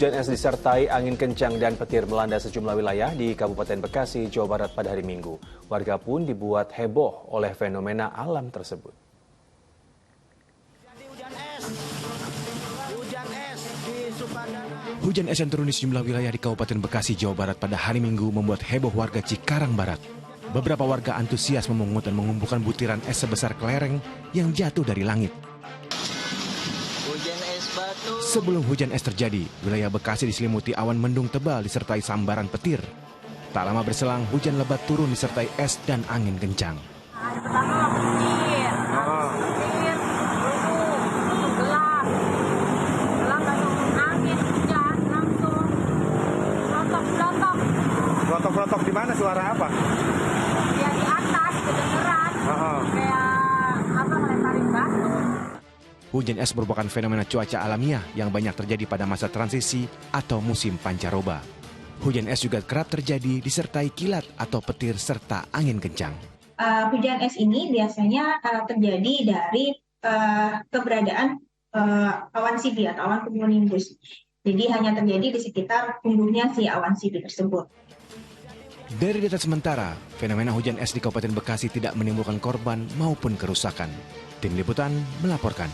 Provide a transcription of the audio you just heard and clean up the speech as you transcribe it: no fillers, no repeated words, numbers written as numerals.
Hujan es disertai angin kencang dan petir melanda sejumlah wilayah di Kabupaten Bekasi, Jawa Barat pada hari Minggu. Warga pun dibuat heboh oleh fenomena alam tersebut. Hujan es yang turun di sejumlah wilayah di Kabupaten Bekasi, Jawa Barat pada hari Minggu membuat heboh warga Cikarang Barat. Beberapa warga antusias memungut dan mengumpulkan butiran es sebesar kelereng yang jatuh dari langit. Sebelum hujan es terjadi, wilayah Bekasi diselimuti awan mendung tebal disertai sambaran petir. Tak lama berselang, hujan lebat turun disertai es dan angin kencang. Hari pertama petir, petir, langsung gelap, langsung angin, hujan, langsung lotok-lotok. Lotok-lotok di mana, suara apa? Ya di atas, kedengeran, kayak ngelemparin batu. Hujan es merupakan fenomena cuaca alamiah yang banyak terjadi pada masa transisi atau musim pancaroba. Hujan es juga kerap terjadi disertai kilat atau petir serta angin kencang. Hujan es ini biasanya terjadi dari keberadaan awan sibi atau awan cumulonimbus. Jadi hanya terjadi di sekitar tumbuhnya si awan sibi tersebut. Dari data sementara, fenomena hujan es di Kabupaten Bekasi tidak menimbulkan korban maupun kerusakan. Tim Liputan melaporkan.